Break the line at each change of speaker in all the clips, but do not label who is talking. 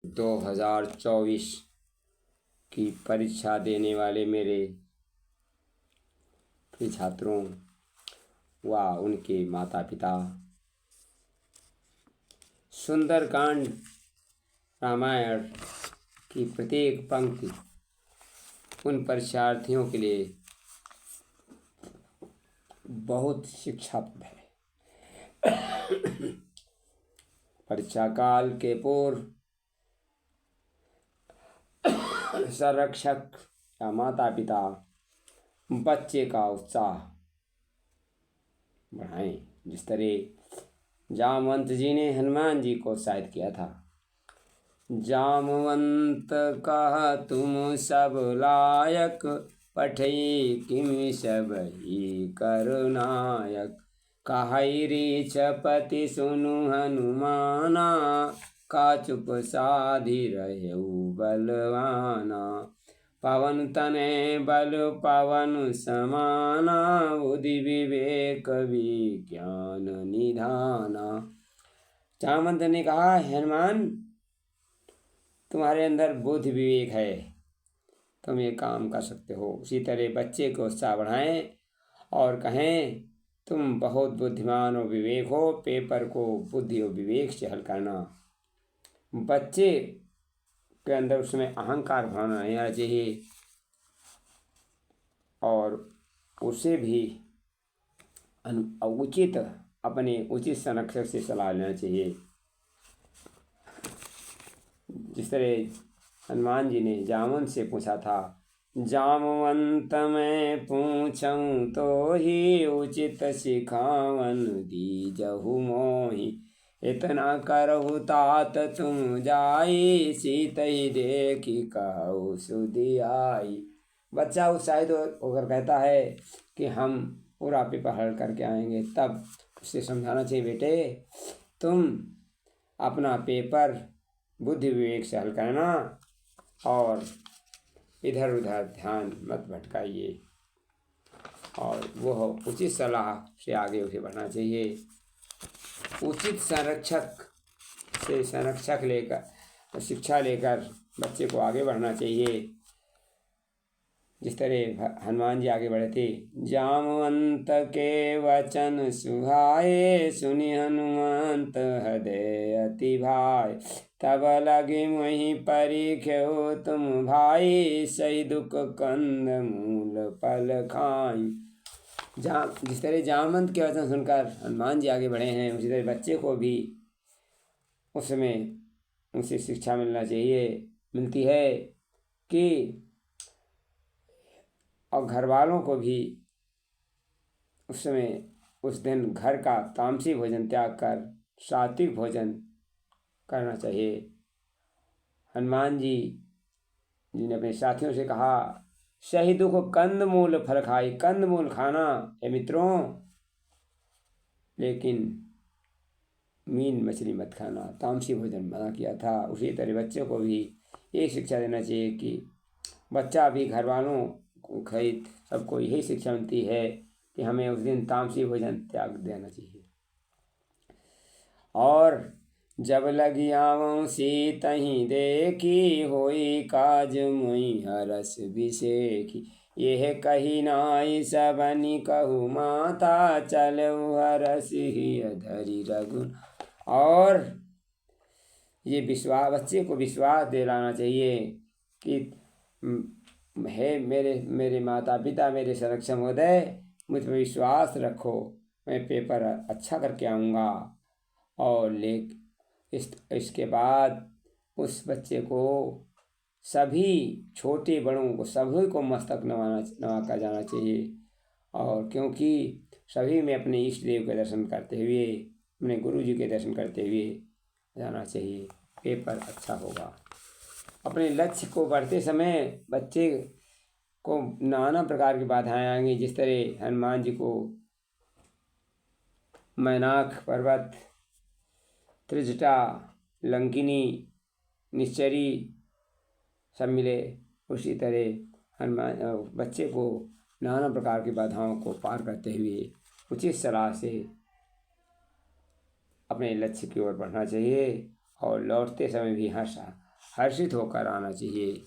2024 की परीक्षा देने वाले मेरे प्रिय छात्रों व उनके माता पिता, सुंदरकांड रामायण की प्रत्येक पंक्ति उन परीक्षार्थियों के लिए बहुत शिक्षाप्रद है। परीक्षा काल के पूर्व संरक्षक या माता पिता बच्चे का उत्साह बढ़ाएं। जिस तरह जामवंत जी ने हनुमान जी को उत्साहित किया था। जामवंत कहा तुम सब लायक, पठई किम सब ही करनायक। कहई रीछपति सुनु हनुमाना, का चुप साधि रहेउ बलवाना। पवन तनय बल पवन समाना, बुद्धि विवेक विज्ञान निधाना। जामवंत ने कहा, हनुमान तुम्हारे अंदर बुद्धि विवेक है, तुम ये काम कर सकते हो। उसी तरह बच्चे को उत्साह बढ़ाएं और कहें तुम बहुत बुद्धिमान और विवेक हो, पेपर को बुद्धि और विवेक से हल करना। बच्चे के अंदर उसमें अहंकार भावना नहीं आना चाहिए और उसे भी उचित अपने उचित संरक्षक से सलाह लेना चाहिए। जिस तरह हनुमान जी ने जामवंत से पूछा था, जामवंत मैं पूछूं तो ही, उचित सिखावन दीजहु मोहि। इतना करहु तात तुम जाई, सीतई देखी कहु सुधियाई। बच्चा उत्साहित होकर कहता है कि हम पूरा पेपर हल करके आएंगे। तब उससे समझाना चाहिए, बेटे तुम अपना पेपर बुद्धि विवेक से हल करना और इधर उधर ध्यान मत भटकाइए। और वह उचित सलाह से आगे उसे बढ़ना चाहिए। उचित संरक्षक लेकर शिक्षा लेकर बच्चे को आगे बढ़ना चाहिए। जिस तरह हनुमान जी आगे बढ़े थे। जामवंत के वचन सुहाए, सुनि हनुमंत हृदय अति भाई। तब लगे मोहि परीख्यो तुम भाई, सही दुख कंद मूल फल खाई। जिस तरह जामवंत के वचन सुनकर हनुमान जी आगे बढ़े हैं, उसी तरह बच्चे को भी उसमें उनसे शिक्षा मिलती है कि और घर वालों को भी उस समय उस दिन घर का तामसी भोजन त्याग कर सात्विक भोजन करना चाहिए। हनुमान जी ने अपने साथियों से कहा, सही दुख कंद मूल फल खाई। कंद मूल खाना है मित्रों, लेकिन मीन मछली मत खाना। तामसी भोजन मना किया था। उसी तरह बच्चों को भी ये शिक्षा देना चाहिए कि बच्चा भी घर वालों खरीद सबको यही शिक्षा मिलती है कि हमें उस दिन तामसी भोजन त्याग देना चाहिए। और जब लगी आवं सीतहि देखी, होई काज मुहि हरस बिसेखी। यह कही नाई सबनि कहु माता, चलऊ हरस ही धरि रघुन। और ये बच्चे को विश्वास दिलाना चाहिए कि हे मेरे माता पिता, मेरे संरक्षक महोदय, मुझ पर विश्वास रखो, मैं पेपर अच्छा करके आऊँगा। और इसके बाद उस बच्चे को सभी छोटे बड़ों को सभी को मस्तक नवा कर जाना चाहिए। और क्योंकि सभी में अपने इष्ट देव के दर्शन करते हुए, अपने गुरु जी के दर्शन करते हुए जाना चाहिए, पेपर अच्छा होगा। अपने लक्ष्य को बढ़ते समय बच्चे को नाना प्रकार की बाधाएं आएंगी। जिस तरह हनुमान जी को मैनाक पर्वत, त्रिजटा, लंकिनी, निश्चरी सब मिले, उसी तरह बच्चे को नाना प्रकार की बाधाओं को पार करते हुए उचित सलाह से अपने लक्ष्य की ओर बढ़ना चाहिए। और लौटते समय भी हर्षित होकर आना चाहिए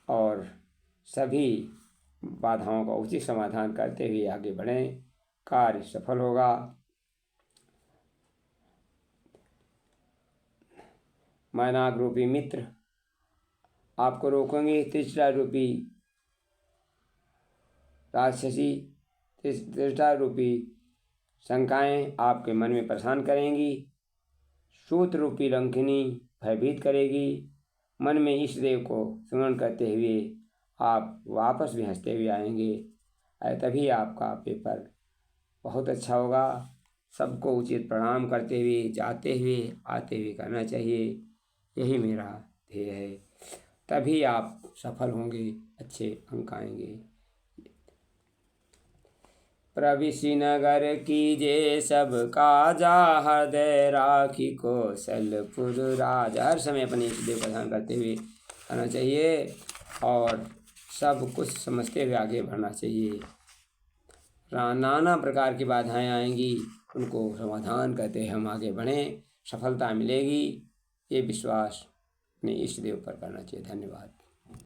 और सभी बाधाओं का उचित समाधान करते हुए आगे बढ़ें, कार्य सफल होगा। मैनाक रूपी मित्र आपको रोकेंगे, तृष्णा रूपी राक्षसी, तृष्णा रूपी शंकाएं आपके मन में परेशान करेंगी। सूत रूपी लंकिनी भयभीत करेगी। मन में इष्ट देव को स्मरण करते हुए आप वापस भी हंसते हुए आएंगे। तभी आपका पेपर बहुत अच्छा होगा। सबको उचित प्रणाम करते हुए, जाते हुए, आते हुए करना चाहिए। यही मेरा ध्येय है। तभी आप सफल होंगे, अच्छे अंक आएंगे। प्रविशि नगर कीजे सब काजा, हृदय राखी कौशलपुर राजा। हर समय अपने इष्ट देव का ध्यान करते हुए आना चाहिए और सब कुछ समझते हुए आगे बढ़ना चाहिए। नाना प्रकार की बाधाएं आएंगी, उनको समाधान करते हम आगे बढ़ें, सफलता मिलेगी। ये विश्वास अपने इष्ट देव पर करना चाहिए। धन्यवाद।